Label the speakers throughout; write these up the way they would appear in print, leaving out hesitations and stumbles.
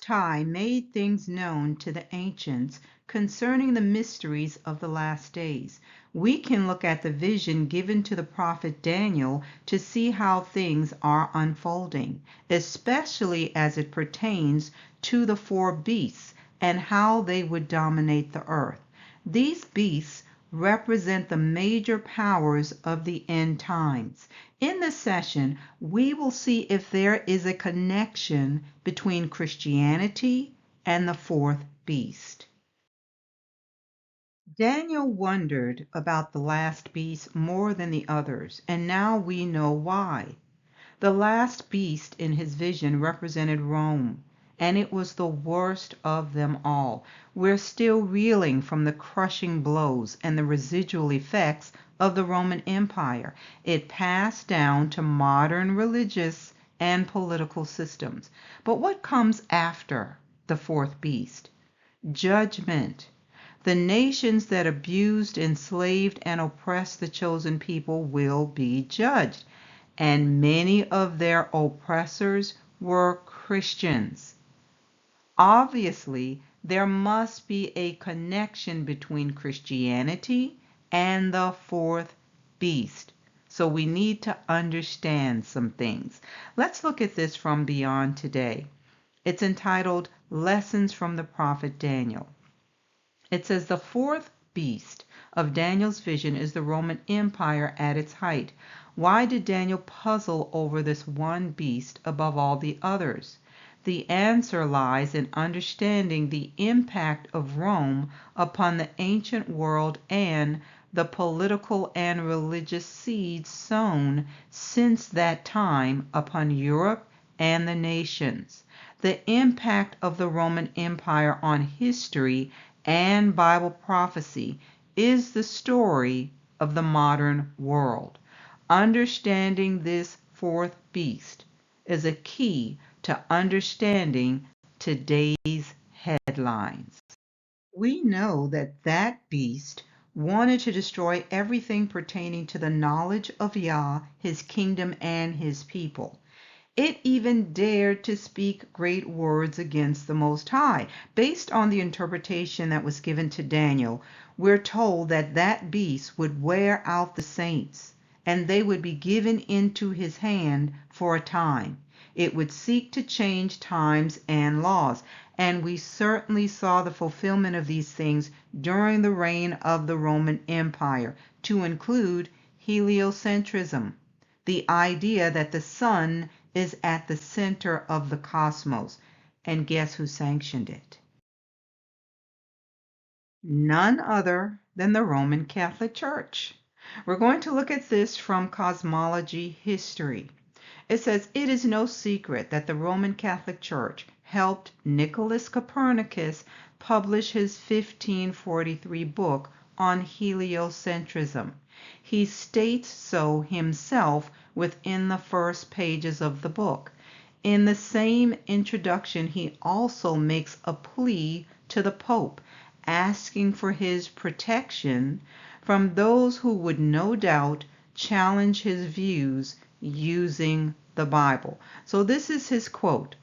Speaker 1: High made things known to the ancients concerning the mysteries of the last days. We can look at the vision given to the prophet Daniel to see how things are unfolding, especially as it pertains to the four beasts and how they would dominate the earth. These beasts represent the major powers of the end times. In this session, we will see if there is a connection between Christianity and the fourth beast. Daniel wondered about the last beast more than the others, and now we know why. The last beast in his vision represented Rome, and it was the worst of them all. We're still reeling from the crushing blows and the residual effects of the Roman Empire. It passed down to modern religious and political systems. But what comes after the fourth beast? Judgment. The nations that abused, enslaved, and oppressed the chosen people will be judged, and many of their oppressors were Christians. Obviously, there must be a connection between Christianity and the fourth beast. So we need to understand some things. Let's look at this from Beyond Today. It's entitled Lessons from the Prophet Daniel. It says the fourth beast of Daniel's vision is the Roman Empire at its height. Why did Daniel puzzle over this one beast above all the others? The answer lies in understanding the impact of Rome upon the ancient world and the political and religious seeds sown since that time upon Europe and the nations. The impact of the Roman Empire on history and Bible prophecy is the story of the modern world. Understanding this fourth beast is a key to understanding today's headlines. We know that that beast wanted to destroy everything pertaining to the knowledge of Yah, his kingdom, and his people. It even dared to speak great words against the Most High. Based on the interpretation that was given to Daniel, we're told that that beast would wear out the saints, and they would be given into his hand for a time. It would seek to change times and laws, and we certainly saw the fulfillment of these things during the reign of the Roman Empire, to include heliocentrism, the idea that the sun is at the center of the cosmos. And guess who sanctioned it? None other than the Roman Catholic Church. We're going to look at this from cosmology history. It says it is no secret that the Roman Catholic Church helped Nicholas Copernicus publish his 1543 book on heliocentrism. He states so himself within the first pages of the book. In the same introduction, he also makes a plea to the Pope, asking for his protection from those who would no doubt challenge his views using the Bible. So this is his quote.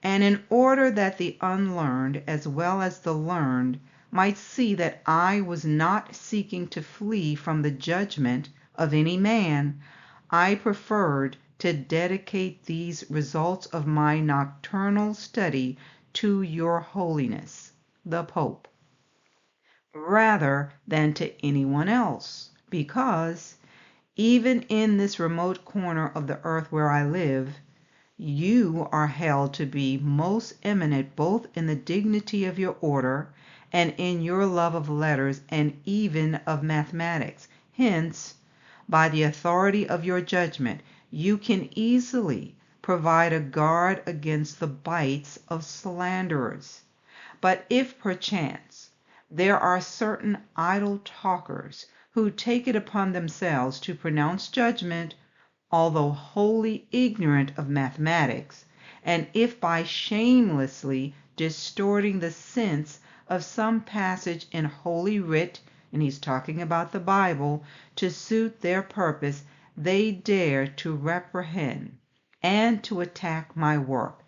Speaker 1: And in order that the unlearned as well as the learned might see that I was not seeking to flee from the judgment of any man, I preferred to dedicate these results of my nocturnal study to your holiness, the Pope, rather than to anyone else, because even in this remote corner of the earth where I live, you are held to be most eminent both in the dignity of your order and in your love of letters and even of mathematics. Hence, by the authority of your judgment, you can easily provide a guard against the bites of slanderers. But if perchance there are certain idle talkers who take it upon themselves to pronounce judgment, although wholly ignorant of mathematics, and if by shamelessly distorting the sense of some passage in Holy Writ, and he's talking about the Bible, to suit their purpose, they dare to reprehend and to attack my work,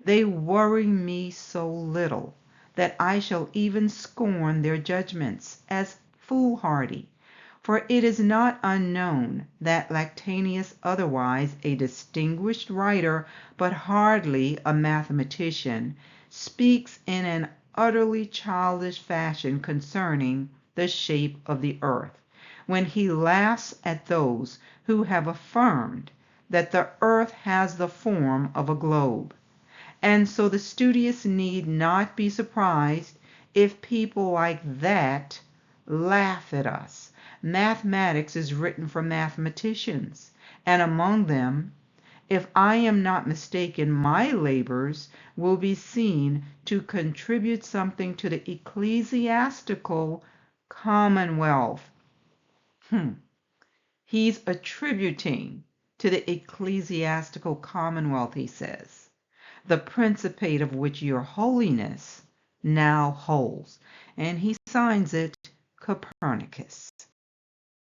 Speaker 1: They worry me so little that I shall even scorn their judgments as foolhardy. For it is not unknown that Lactantius, otherwise a distinguished writer, but hardly a mathematician, speaks in an utterly childish fashion concerning the shape of the earth, when he laughs at those who have affirmed that the earth has the form of a globe. And so the studious need not be surprised if people like that laugh at us. Mathematics is written for mathematicians, and among them, if I am not mistaken, my labors will be seen to contribute something to the ecclesiastical commonwealth. He's attributing to the ecclesiastical commonwealth, he says, the principate of which your holiness now holds. And he signs it Copernicus.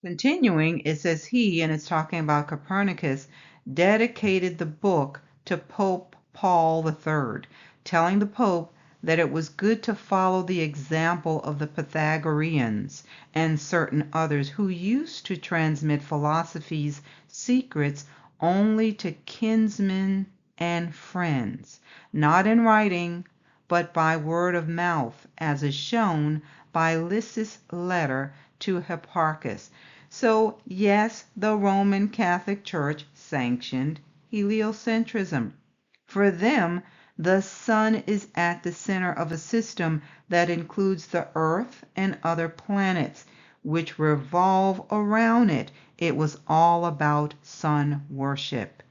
Speaker 1: Continuing, it says he, and it's talking about Copernicus, dedicated the book to Pope Paul III, telling the Pope that it was good to follow the example of the Pythagoreans and certain others who used to transmit philosophy's secrets only to kinsmen and friends, not in writing, but by word of mouth, as is shown by Lysis' letter to Hipparchus. So, yes, the Roman Catholic Church sanctioned heliocentrism. For them, the sun is at the center of a system that includes the earth and other planets, which revolve around it. It was all about sun worship.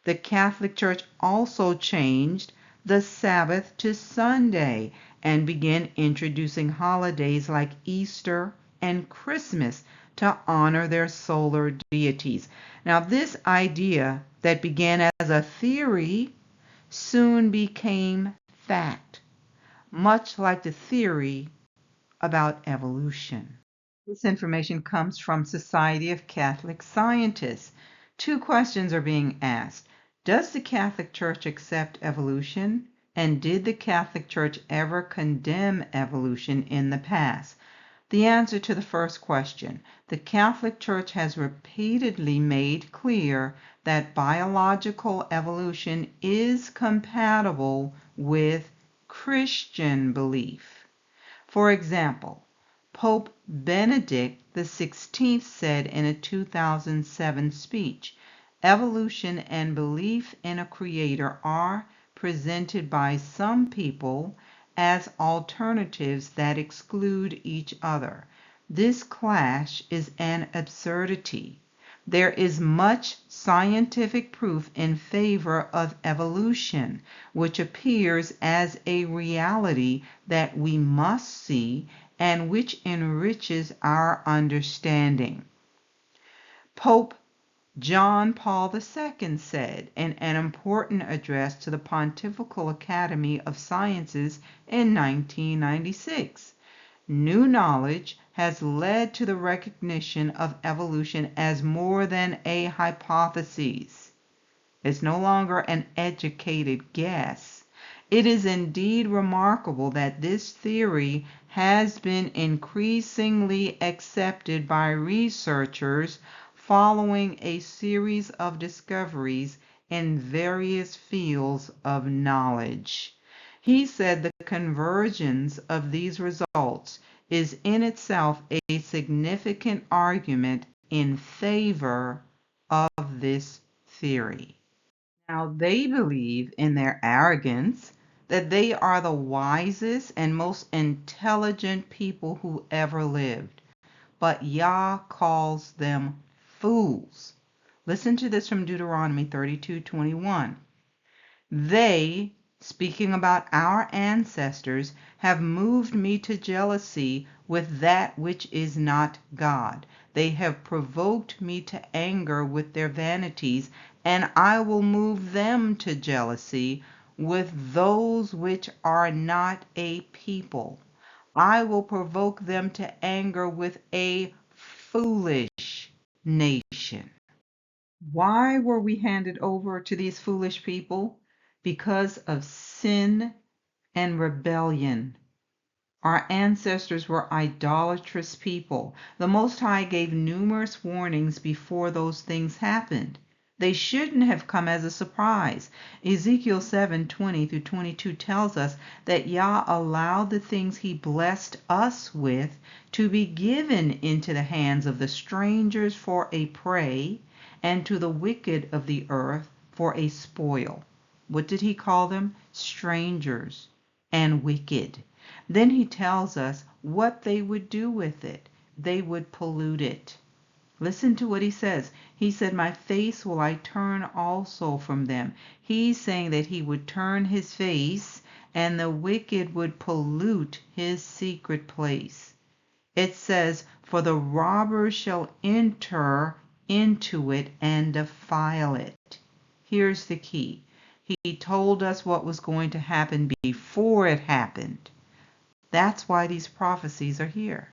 Speaker 1: The Catholic Church also changed the Sabbath to Sunday and began introducing holidays like Easter and Christmas to honor their solar deities. Now, this idea that began as a theory soon became fact, much like the theory about evolution. This information comes from Society of Catholic Scientists. Two questions are being asked. Does the Catholic Church accept evolution? And did the Catholic Church ever condemn evolution in the past? The answer to the first question: the Catholic Church has repeatedly made clear that biological evolution is compatible with Christian belief. For example, Pope Benedict XVI said in a 2007 speech, evolution and belief in a creator are presented by some people as alternatives that exclude each other. This clash is an absurdity. There is much scientific proof in favor of evolution, which appears as a reality that we must see and which enriches our understanding. Pope John Paul II said in an important address to the Pontifical Academy of Sciences in 1996, new knowledge has led to the recognition of evolution as more than a hypothesis. It's no longer an educated guess. It is indeed remarkable that this theory has been increasingly accepted by researchers following a series of discoveries in various fields of knowledge. He said the convergence of these results is in itself a significant argument in favor of this theory. Now, they believe in their arrogance that they are the wisest and most intelligent people who ever lived. But Yah calls them fools. Listen to this from Deuteronomy 32:21. They, speaking about our ancestors, have moved me to jealousy with that which is not God. They have provoked me to anger with their vanities, and I will move them to jealousy with those which are not a people. I will provoke them to anger with a foolish nation. Why were we handed over to these foolish people? because of sin and rebellion. Our ancestors were idolatrous people. The Most High gave numerous warnings before those things happened. They shouldn't have come as a surprise. Ezekiel 7:20 through 22 tells us that Yah allowed the things he blessed us with to be given into the hands of the strangers for a prey, and to the wicked of the earth for a spoil. What did he call them? Strangers and wicked. Then he tells us what they would do with it. They would pollute it. Listen to what he says. He said, my face will I turn also from them. He's saying that he would turn his face and the wicked would pollute his secret place. It says, for the robbers shall enter into it and defile it. Here's the key. He told us what was going to happen before it happened. That's why these prophecies are here.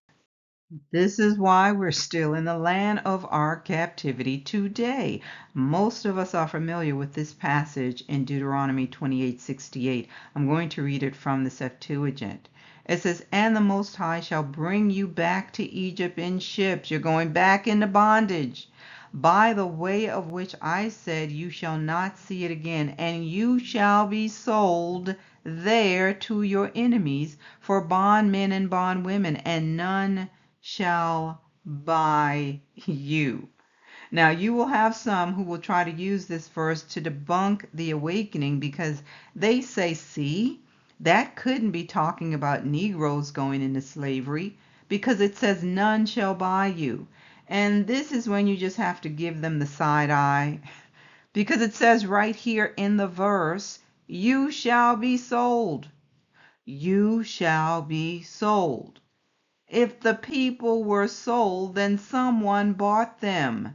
Speaker 1: This is why we're still in the land of our captivity today. Most of us are familiar with this passage in Deuteronomy 28:68. I'm going to read it from the Septuagint. It says, and the Most High shall bring you back to Egypt in ships. You're going back into bondage. By the way of which I said, you shall not see it again, and you shall be sold there to your enemies for bondmen and bondwomen, and none shall buy you. Now, you will have some who will try to use this verse to debunk the awakening because they say, see, that couldn't be talking about Negroes going into slavery because it says none shall buy you. And this is when you just have to give them the side eye because it says right here in the verse, you shall be sold. You shall be sold. If the people were sold, then someone bought them.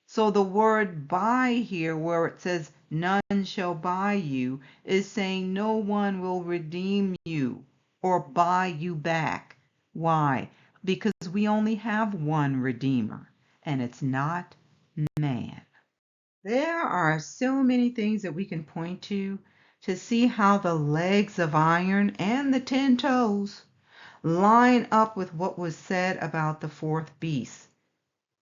Speaker 1: So the word buy here, where it says none shall buy you, is saying no one will redeem you or buy you back. Why? Because we only have one Redeemer, and it's not man. There are so many things that we can point to see how the legs of iron and the 10 toes line up with what was said about the fourth beast.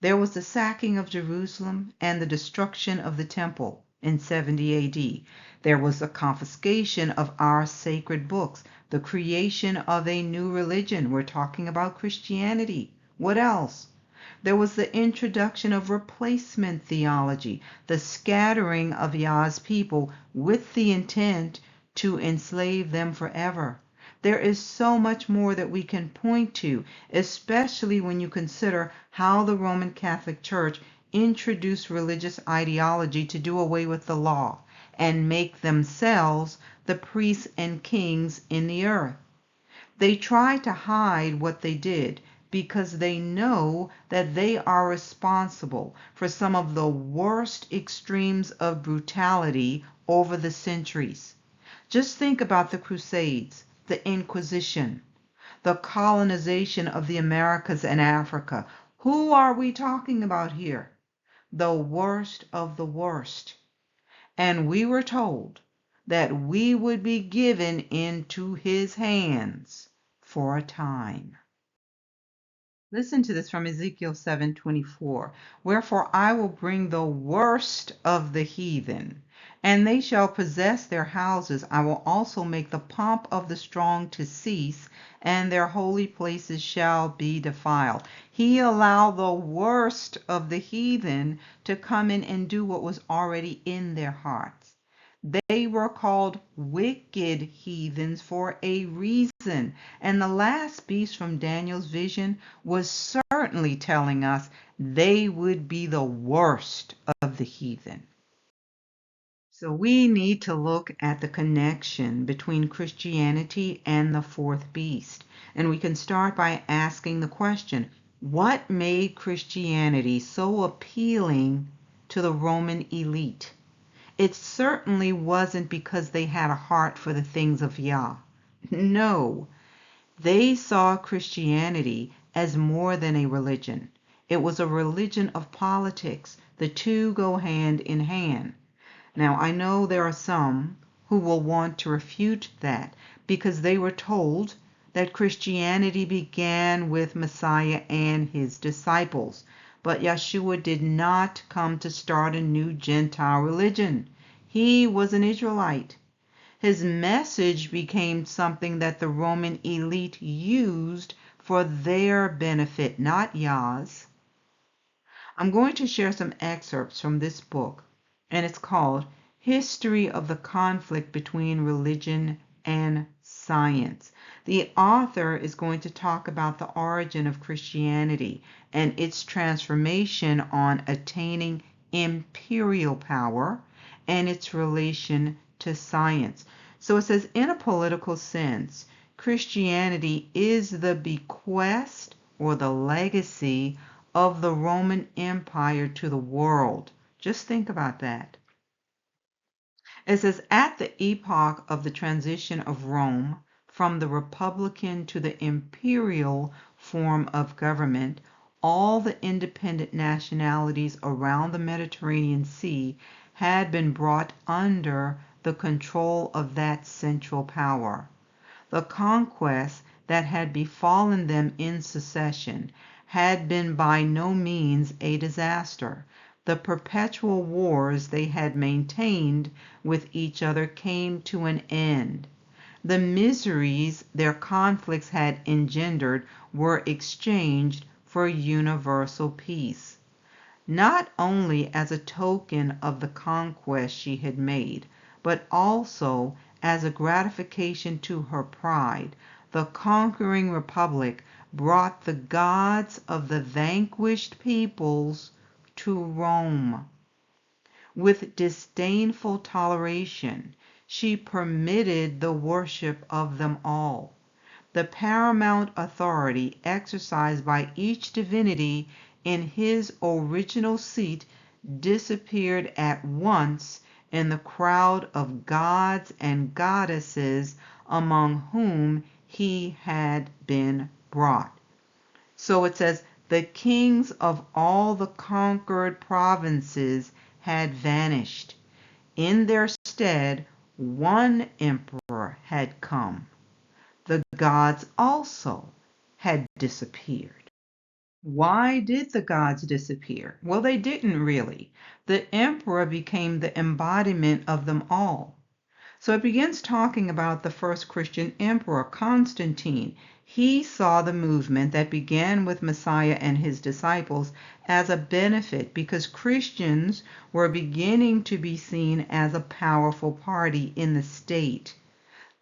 Speaker 1: There was the sacking of Jerusalem and the destruction of the temple in 70 AD. There was the confiscation of our sacred books, the creation of a new religion. We're talking about Christianity. What else? There was the introduction of replacement theology, the scattering of Yah's people with the intent to enslave them forever. There is so much more that we can point to, especially when you consider how the Roman Catholic Church introduced religious ideology to do away with the law and make themselves the priests and kings in the earth. They try to hide what they did because they know that they are responsible for some of the worst extremes of brutality over the centuries. Just think about the Crusades, the Inquisition, the colonization of the Americas and Africa. Who are we talking about here? The worst of the worst. And we were told that we would be given into his hands for a time. Listen to this from Ezekiel 7:24. Wherefore I will bring the worst of the heathen, and they shall possess their houses. I will also make the pomp of the strong to cease, and their holy places shall be defiled. He allowed the worst of the heathen to come in and do what was already in their hearts. They were called wicked heathens for a reason. And the last beast from Daniel's vision was certainly telling us they would be the worst of the heathen. So we need to look at the connection between Christianity and the fourth beast. And we can start by asking the question, what made Christianity so appealing to the Roman elite? It certainly wasn't because they had a heart for the things of Yah. No, they saw Christianity as more than a religion. It was a religion of politics. The two go hand in hand. Now, I know there are some who will want to refute that because they were told that Christianity began with Messiah and his disciples. But Yeshua did not come to start a new Gentile religion. He was an Israelite. His message became something that the Roman elite used for their benefit, not Yah's. I'm going to share some excerpts from this book, and it's called History of the Conflict Between Religion and Science. The author is going to talk about the origin of Christianity and its transformation on attaining imperial power and its relation to science. So it says, in a political sense, Christianity is the bequest or the legacy of the Roman Empire to the world. Just think about that. It says, at the epoch of the transition of Rome from the republican to the imperial form of government, all the independent nationalities around the Mediterranean Sea had been brought under the control of that central power. The conquests that had befallen them in succession had been by no means a disaster. The perpetual wars they had maintained with each other came to an end. The miseries their conflicts had engendered were exchanged for universal peace, not only as a token of the conquest she had made, but also as a gratification to her pride. The conquering republic brought the gods of the vanquished peoples to Rome. With disdainful toleration, she permitted the worship of them all. The paramount authority exercised by each divinity in his original seat disappeared at once in the crowd of gods and goddesses among whom he had been brought. So it says, the kings of all the conquered provinces had vanished. In their stead, one emperor had come. The gods also had disappeared. Why did the gods disappear? Well, they didn't really. The emperor became the embodiment of them all. So it begins talking about the first Christian emperor, Constantine. He saw the movement that began with Messiah and his disciples as a benefit because Christians were beginning to be seen as a powerful party in the state.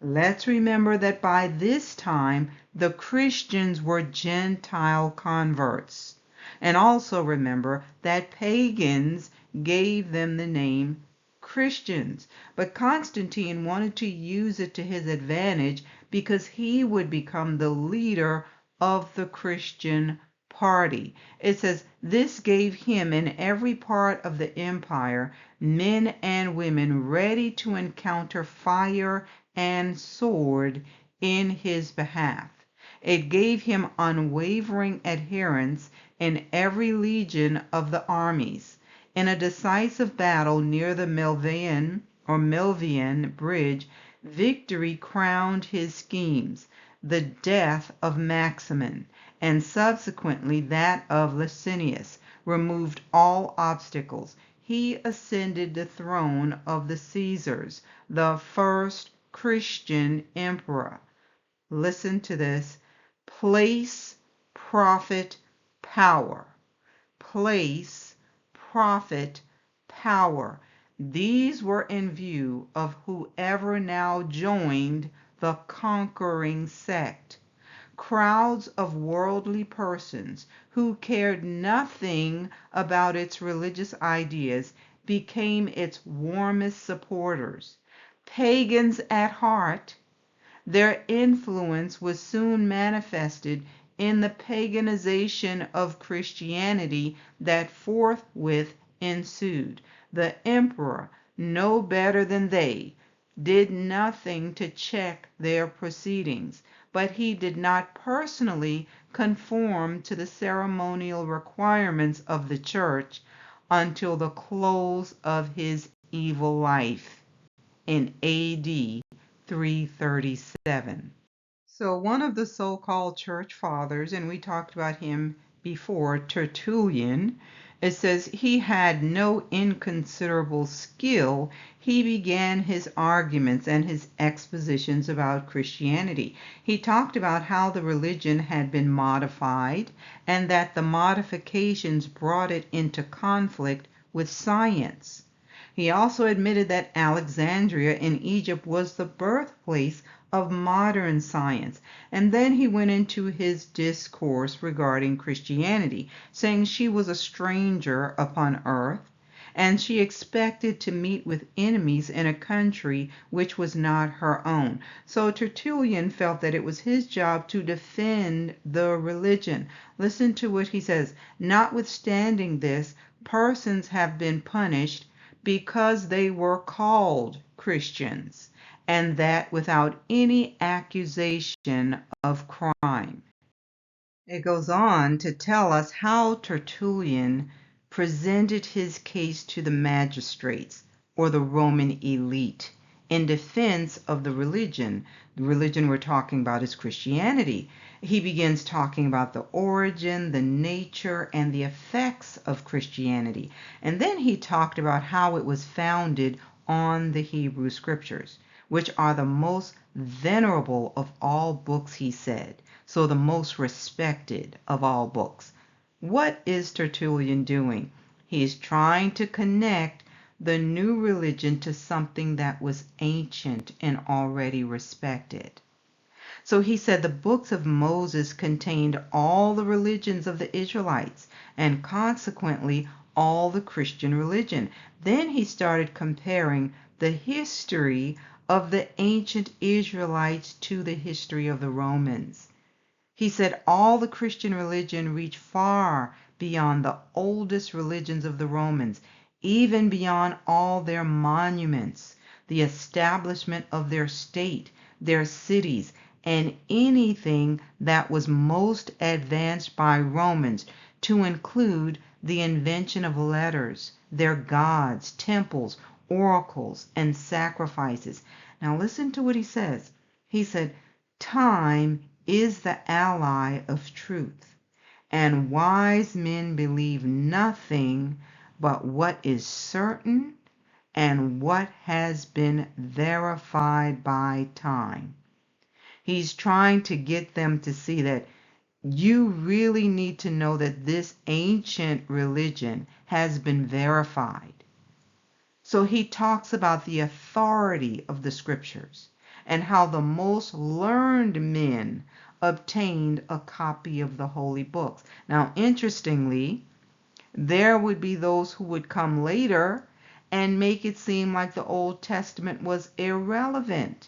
Speaker 1: Let's remember that by this time, the Christians were Gentile converts. And also remember that pagans gave them the name Christians. But Constantine wanted to use it to his advantage because he would become the leader of the Christian party. It says, this gave him in every part of the empire men and women ready to encounter fire and sword in his behalf. It gave him unwavering adherents in every legion of the armies. In a decisive battle near the Milvian bridge, victory crowned his schemes. The death of Maximin, and subsequently that of Licinius, removed all obstacles. He ascended the throne of the Caesars, the first Christian emperor. Listen to this. Place, profit, power. Place, profit, power. These were in view of whoever now joined the conquering sect. Crowds of worldly persons who cared nothing about its religious ideas became its warmest supporters. Pagans at heart, their influence was soon manifested in the paganization of Christianity that forthwith ensued. The emperor, no better than they, did nothing to check their proceedings, but he did not personally conform to the ceremonial requirements of the church until the close of his evil life in AD 337. So one of the so-called church fathers, and we talked about him before, Tertullian, it says he had no inconsiderable skill. He began his arguments and his expositions about Christianity. He talked about how the religion had been modified and that the modifications brought it into conflict with science. He also admitted that Alexandria in Egypt was the birthplace of modern science. And then he went into his discourse regarding Christianity, saying she was a stranger upon earth, and she expected to meet with enemies in a country which was not her own. So Tertullian felt that it was his job to defend the religion. Listen to what he says. Notwithstanding this, persons have been punished because they were called Christians, and that without any accusation of crime. It goes on to tell us how Tertullian presented his case to the magistrates, or the Roman elite, in defense of the religion. The religion we're talking about is Christianity. He begins talking about the origin, the nature, and the effects of Christianity. And then he talked about how it was founded on the Hebrew Scriptures, which are the most venerable of all books, he said. So the most respected of all books. What is Tertullian doing? He's trying to connect the new religion to something that was ancient and already respected. So he said the books of Moses contained all the religions of the Israelites and consequently all the Christian religion. Then he started comparing the history of the ancient Israelites to the history of the Romans. He said all the Christian religion reached far beyond the oldest religions of the Romans, even beyond all their monuments, the establishment of their state, their cities, and anything that was most advanced by Romans, to include the invention of letters, their gods, temples, oracles, and sacrifices. Now listen to what he says. He said, time is the ally of truth, and wise men believe nothing but what is certain and what has been verified by time. He's trying to get them to see that you really need to know that this ancient religion has been verified. So he talks about the authority of the scriptures and how the most learned men obtained a copy of the holy books. Now, interestingly, there would be those who would come later and make it seem like the Old Testament was irrelevant.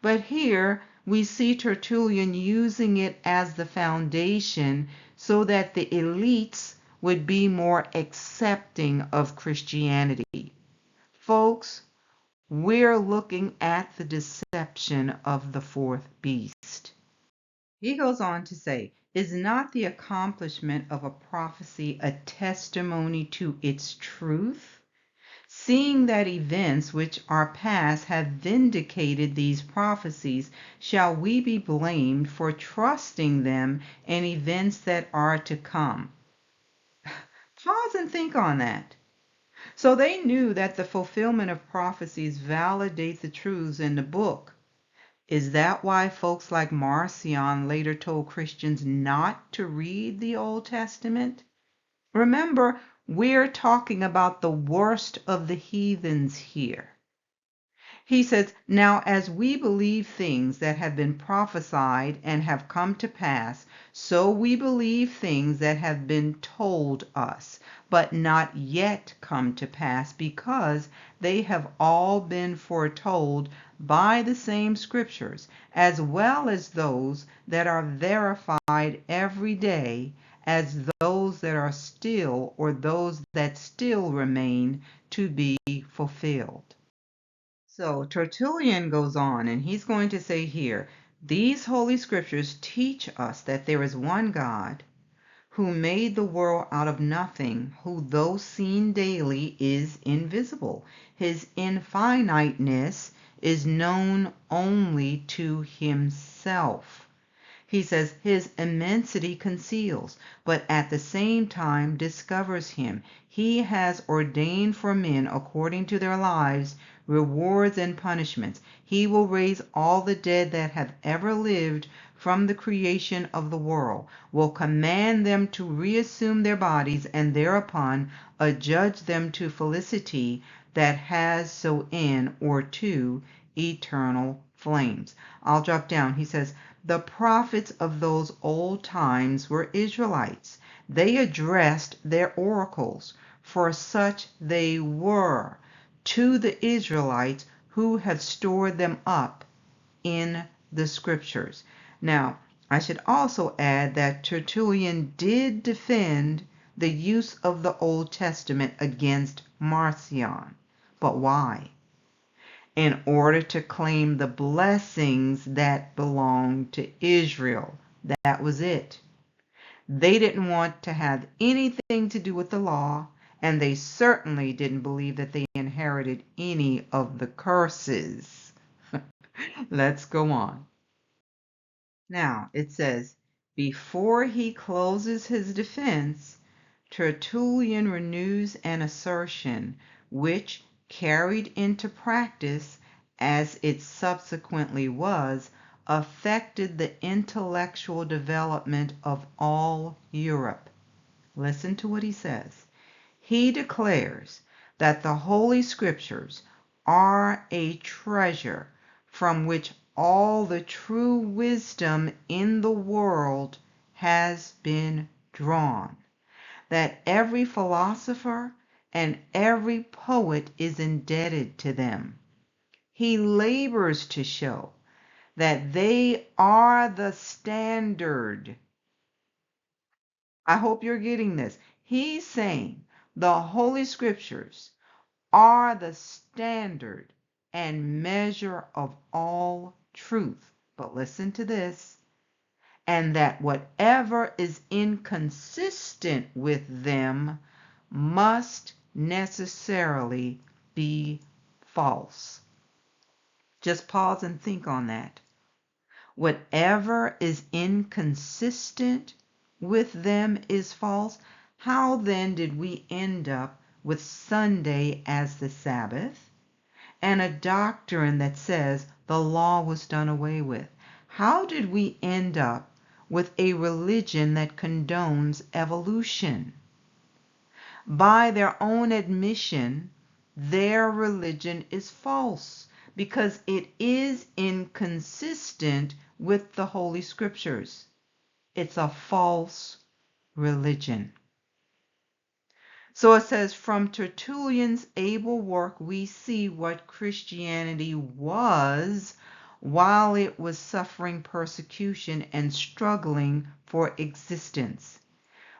Speaker 1: But here we see Tertullian using it as the foundation so that the elites would be more accepting of Christianity. Folks, we're looking at the deception of the fourth beast. He goes on to say, is not the accomplishment of a prophecy a testimony to its truth? Seeing that events which are past have vindicated these prophecies, shall we be blamed for trusting them in events that are to come? Pause and think on that. So they knew that the fulfillment of prophecies validate the truths in the book. Is that why folks like Marcion later told Christians not to read the Old Testament? Remember, we're talking about the worst of the heathens here. He says, now as we believe things that have been prophesied and have come to pass, so we believe things that have been told us, but not yet come to pass, because they have all been foretold by the same scriptures, as well as those that are verified every day, as those that are still, or those that still remain to be fulfilled. So Tertullian goes on, and he's going to say here, these holy scriptures teach us that there is one God, who made the world out of nothing, who though seen daily is invisible. His infiniteness is known only to himself. He says his immensity conceals, but at the same time discovers him. He has ordained for men according to their lives rewards and punishments. He will raise all the dead that have ever lived from the creation of the world, will command them to reassume their bodies, and thereupon adjudge them to felicity that has so in or to eternal flames. I'll drop down. He says, the prophets of those old times were Israelites. They addressed their oracles, for such they were, to the Israelites who have stored them up in the scriptures. Now, I should also add that Tertullian did defend the use of the Old Testament against Marcion. But why? In order to claim the blessings that belonged to Israel. That was it. They didn't want to have anything to do with the law, and they certainly didn't believe that they inherited any of the curses. Let's go on. Now, it says, before he closes his defense, Tertullian renews an assertion which, carried into practice, as it subsequently was, affected the intellectual development of all Europe. Listen to what he says. He declares that the Holy Scriptures are a treasure from which all the true wisdom in the world has been drawn, that every philosopher and every poet is indebted to them. He labors to show that they are the standard. I hope you're getting this. He's saying the Holy Scriptures are the standard and measure of all truth. But listen to this. And that whatever is inconsistent with them must necessarily be false. Just pause and think on that. Whatever is inconsistent with them is false. How then did we end up with Sunday as the Sabbath and a doctrine that says the law was done away with? How did we end up with a religion that condones evolution? By their own admission, their religion is false because it is inconsistent with the Holy Scriptures. It's a false religion. So it says, from Tertullian's able work, we see what Christianity was while it was suffering persecution and struggling for existence.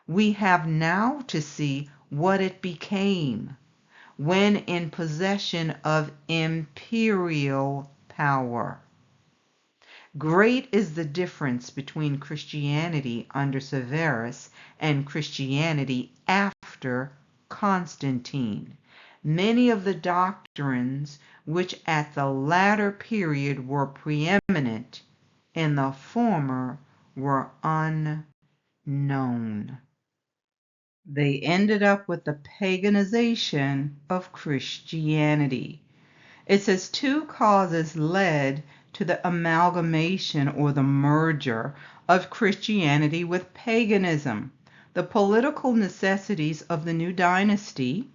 Speaker 1: We have now to see what it became when in possession of imperial power. Great is the difference between Christianity under Severus and Christianity after Constantine. Many of the doctrines which at the latter period were preeminent in the former were unknown. They ended up with the paganization of Christianity. It says two causes led to the amalgamation or the merger of Christianity with paganism: the political necessities of the new dynasty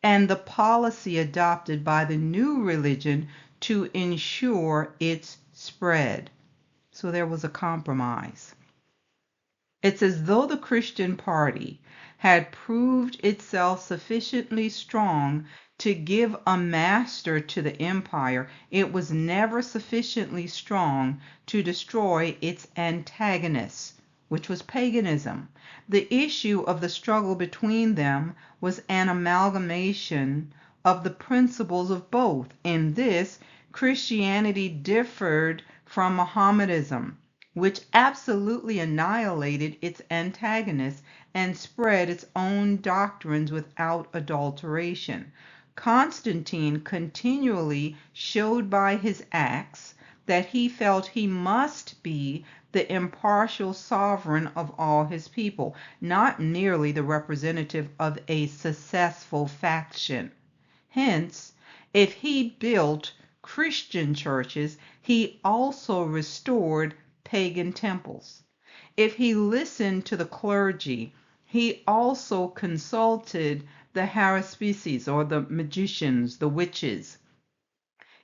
Speaker 1: and the policy adopted by the new religion to ensure its spread. So there was a compromise. It's as though the Christian party had proved itself sufficiently strong to give a master to the empire. It was never sufficiently strong to destroy its antagonists, which was paganism. The issue of the struggle between them was an amalgamation of the principles of both. In this, Christianity differed from Mohammedanism. which absolutely annihilated its antagonists and spread its own doctrines without adulteration. Constantine continually showed by his acts that he felt he must be the impartial sovereign of all his people, not merely the representative of a successful faction. Hence, if he built Christian churches, he also restored pagan temples. If he listened to the clergy, he also consulted the haruspices, or the magicians, the witches.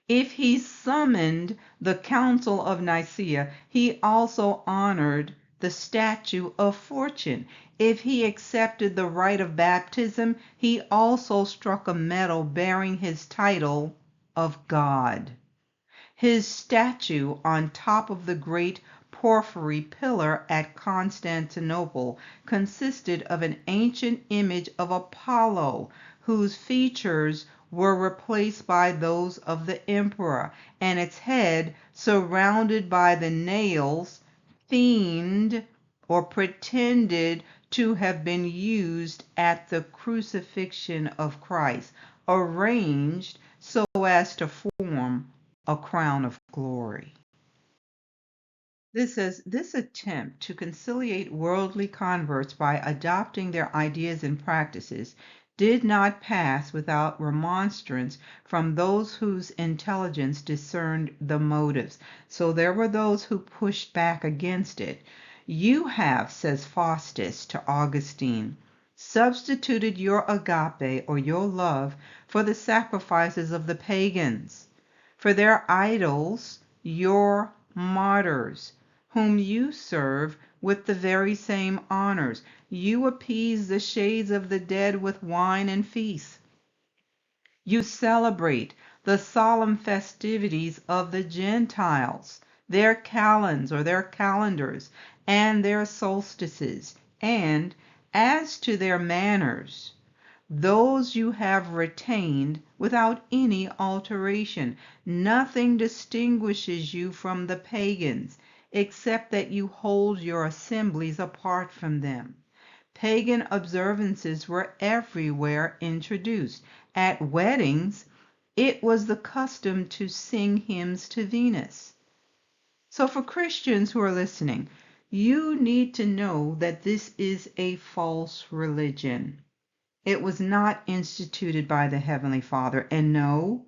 Speaker 1: If he summoned the Council of Nicaea, he also honored the statue of Fortune. If he accepted the rite of baptism, he also struck a medal bearing his title of God. His statue on top of the great porphyry pillar at Constantinople consisted of an ancient image of Apollo, whose features were replaced by those of the emperor, and its head surrounded by the nails feigned or pretended to have been used at the crucifixion of Christ, arranged so as to form a crown of glory. This attempt to conciliate worldly converts by adopting their ideas and practices did not pass without remonstrance from those whose intelligence discerned the motives. So there were those who pushed back against it. You have, says Faustus to Augustine, substituted your agape, or your love, for the sacrifices of the pagans, for their idols, your martyrs, whom you serve with the very same honors. You appease the shades of the dead with wine and feasts. You celebrate the solemn festivities of the Gentiles, their calends or their calendars, and their solstices. And as to their manners, those you have retained without any alteration. Nothing distinguishes you from the pagans, except that you hold your assemblies apart from them. Pagan observances were everywhere introduced. At weddings, it was the custom to sing hymns to Venus. So for Christians who are listening, you need to know that this is a false religion. It was not instituted by the Heavenly Father, and no,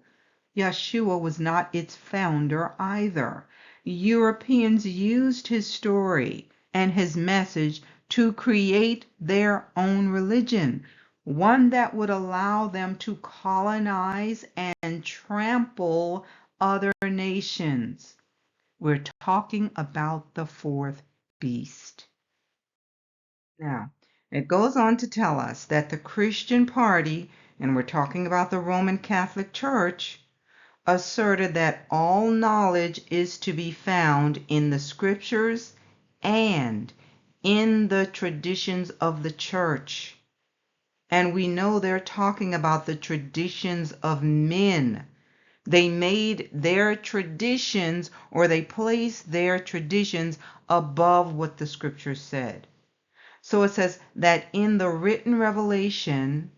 Speaker 1: Yeshua was not its founder either. Europeans used his story and his message to create their own religion, one that would allow them to colonize and trample other nations. We're talking about the fourth beast. Now, it goes on to tell us that the Christian party, and we're talking about the Roman Catholic Church, asserted that all knowledge is to be found in the scriptures and in the traditions of the church. And we know they're talking about the traditions of men. They made their traditions, or they placed their traditions above what the scriptures said. So it says that in the written revelation,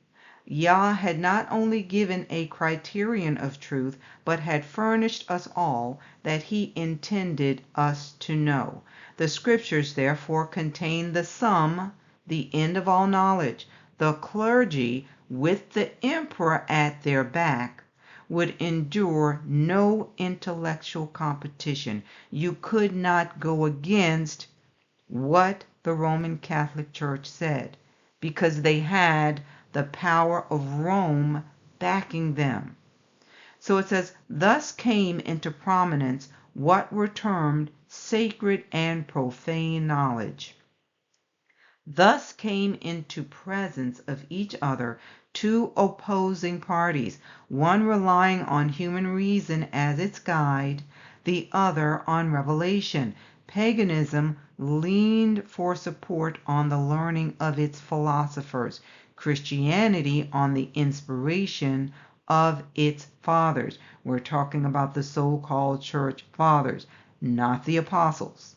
Speaker 1: Yah had not only given a criterion of truth, but had furnished us all that he intended us to know. The scriptures therefore contain the sum, the end of all knowledge. The clergy, with the emperor at their back, would endure no intellectual competition. You could not go against what the Roman Catholic Church said, because they had the power of Rome backing them. So it says, thus came into prominence what were termed sacred and profane knowledge. Thus came into presence of each other two opposing parties, one relying on human reason as its guide, the other on revelation. Paganism leaned for support on the learning of its philosophers, Christianity on the inspiration of its fathers. We're talking about the so-called church fathers, not the apostles.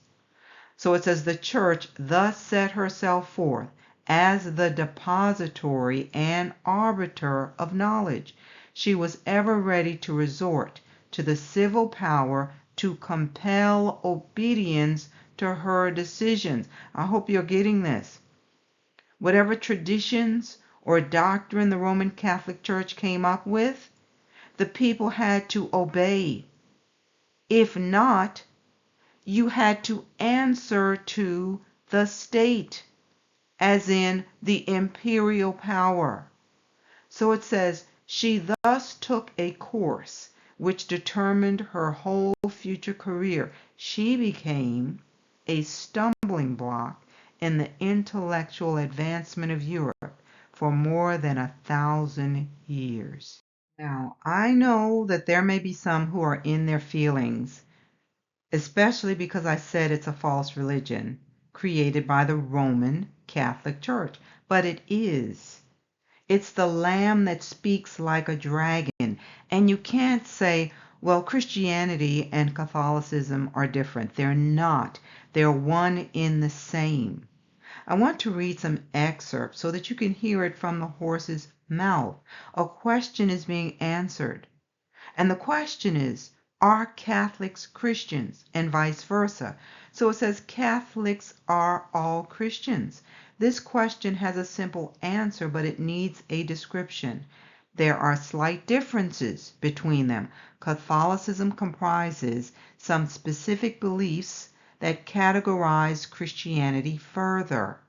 Speaker 1: So it says the church thus set herself forth as the depository and arbiter of knowledge. She was ever ready to resort to the civil power to compel obedience to her decisions. I hope you're getting this. Whatever traditions or doctrine the Roman Catholic Church came up with, the people had to obey. If not, you had to answer to the state, as in the imperial power. So it says, she thus took a course which determined her whole future career. She became a stumbling block in the intellectual advancement of Europe for more than 1,000 years. Now, I know that there may be some who are in their feelings, especially because I said it's a false religion created by the Roman Catholic Church. But it is. It's the lamb that speaks like a dragon. And you can't say, well, Christianity and Catholicism are different. They're not. They're one in the same. I want to read some excerpts so that you can hear it from the horse's mouth. A question is being answered. And the question is, are Catholics Christians? And vice versa. So it says Catholics are all Christians. This question has a simple answer, but it needs a description. There are slight differences between them. Catholicism comprises some specific beliefs that categorize Christianity further.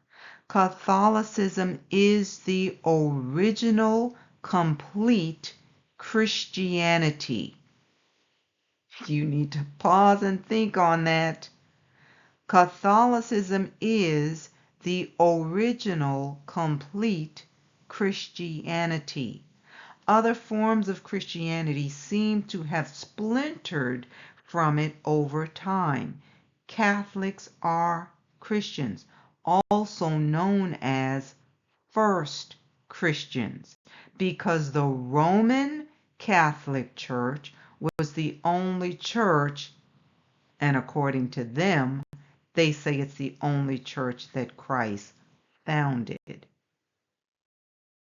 Speaker 1: Catholicism is the original, complete Christianity. You need to pause and think on that. Catholicism is the original, complete Christianity. Other forms of Christianity seem to have splintered from it over time. Catholics are Christians, also known as first Christians, because the Roman Catholic Church was the only church, and according to them, they say it's the only church that Christ founded.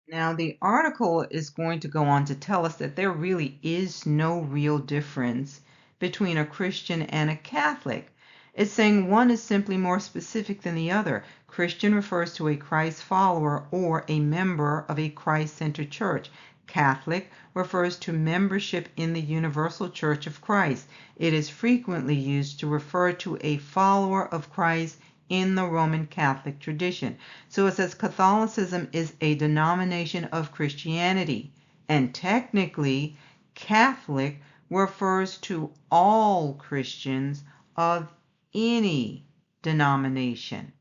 Speaker 1: Now, the article is going to go on to tell us that there really is no real difference between a Christian and a Catholic. It's saying one is simply more specific than the other. Christian refers to a Christ follower or a member of a Christ-centered church. Catholic refers to membership in the universal church of Christ. It is frequently used to refer to a follower of Christ in the Roman Catholic tradition. So it says Catholicism is a denomination of Christianity, and technically Catholic refers to all Christians of any denomination.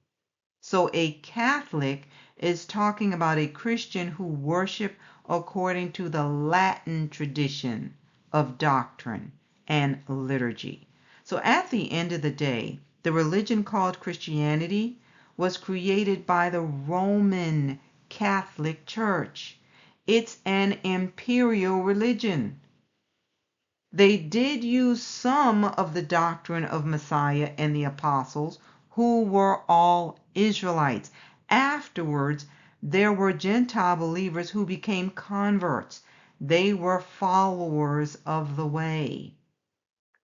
Speaker 1: So a Catholic is talking about a Christian who worship according to the Latin tradition of doctrine and liturgy. So at the end of the day, the religion called Christianity was created by the Roman Catholic Church. It's an imperial religion. They did use some of the doctrine of Messiah and the apostles, who were all Israelites. Afterwards, there were Gentile believers who became converts. They were followers of the way.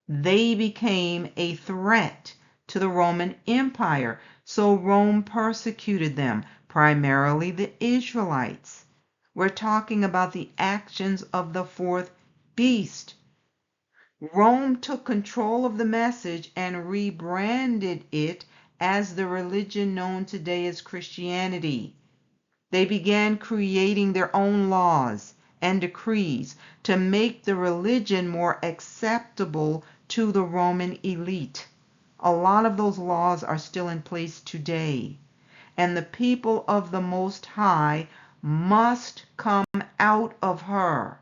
Speaker 1: They became a threat to the Roman Empire, so Rome persecuted them, primarily the Israelites. We're talking about the actions of the fourth beast. Rome took control of the message and rebranded it as the religion known today as Christianity. They began creating their own laws and decrees to make the religion more acceptable to the Roman elite. A lot of those laws are still in place today. And the people of the Most High must come out of her.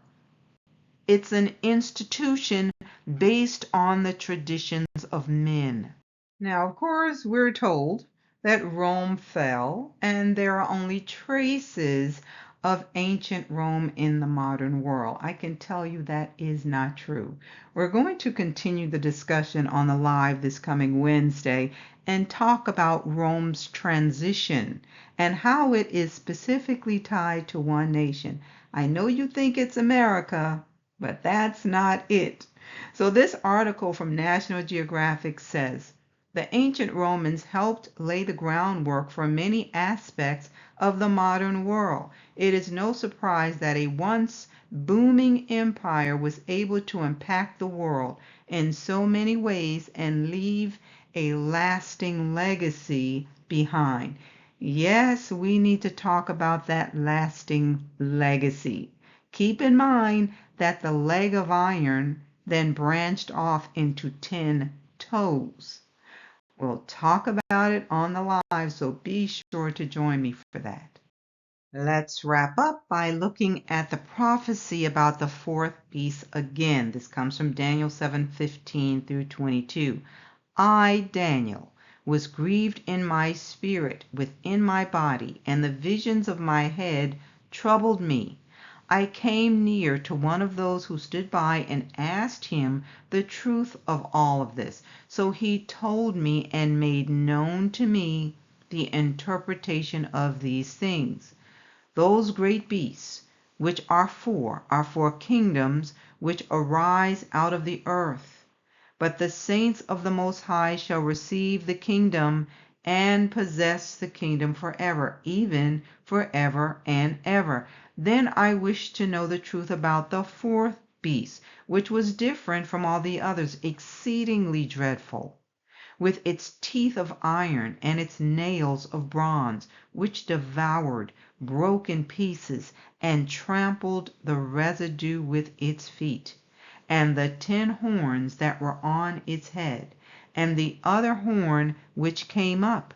Speaker 1: It's an institution based on the traditions of men. Now, of course, we're told that Rome fell and there are only traces of ancient Rome in the modern world. I can tell you that is not true. We're going to continue the discussion on the live this coming Wednesday, and talk about Rome's transition and how it is specifically tied to one nation. I know you think it's America, but that's not it. So this article from National Geographic says, the ancient Romans helped lay the groundwork for many aspects of the modern world. It is no surprise that a once booming empire was able to impact the world in so many ways and leave a lasting legacy behind. Yes, we need to talk about that lasting legacy. Keep in mind that the leg of iron then branched off into 10 toes. We'll talk about it on the live, so be sure to join me for that. Let's wrap up by looking at the prophecy about the fourth beast again. This comes from Daniel 7:15 through 22. I, Daniel, was grieved in my spirit within my body, and the visions of my head troubled me. I came near to one of those who stood by and asked him the truth of all of this. So he told me and made known to me the interpretation of these things. Those great beasts, which are four kingdoms which arise out of the earth. But the saints of the Most High shall receive the kingdom and possess the kingdom forever, even forever and ever. Then I wished to know the truth about the fourth beast, which was different from all the others, exceedingly dreadful, with its teeth of iron and its nails of bronze, which devoured, broke in pieces, and trampled the residue with its feet, and the 10 horns that were on its head, and the other horn which came up,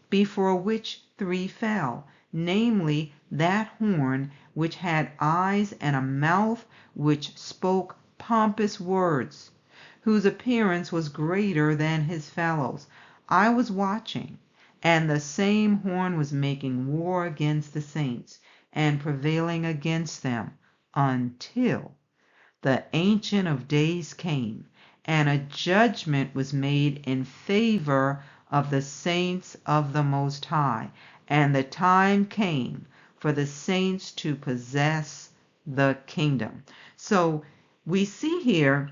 Speaker 1: before which 3 fell, namely that horn which had eyes and a mouth which spoke pompous words, whose appearance was greater than his fellows. I was watching, and the same horn was making war against the saints, and prevailing against them, until the Ancient of Days came, and a judgment was made in favor of the saints of the Most High, and the time came for the saints to possess the kingdom. So we see here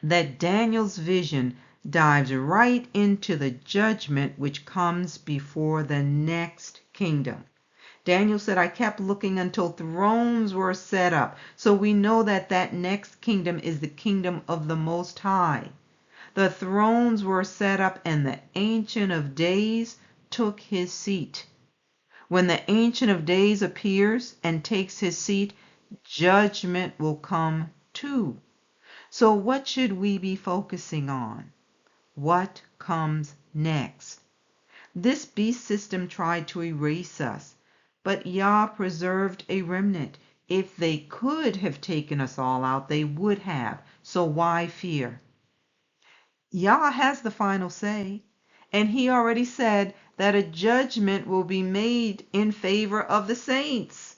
Speaker 1: that Daniel's vision dives right into the judgment which comes before the next kingdom. Daniel said, I kept looking until thrones were set up. So we know that that next kingdom is the kingdom of the Most High. The thrones were set up and the Ancient of Days took his seat. When the Ancient of Days appears and takes his seat, judgment will come too. So what should we be focusing on? What comes next? This beast system tried to erase us, but Yah preserved a remnant. If they could have taken us all out, they would have. So why fear? Yah has the final say, and he already said that a judgment will be made in favor of the saints,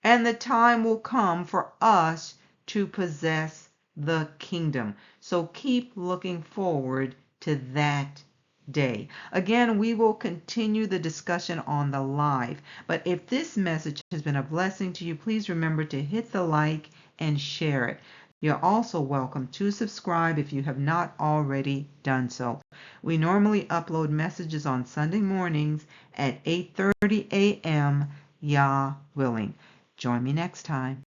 Speaker 1: and the time will come for us to possess the kingdom. So keep looking forward to that day. Again, we will continue the discussion on the live. But if this message has been a blessing to you, please remember to hit the like and share it. You're also welcome to subscribe if you have not already done so. We normally upload messages on Sunday mornings at 8:30 a.m. Yah willing. Join me next time.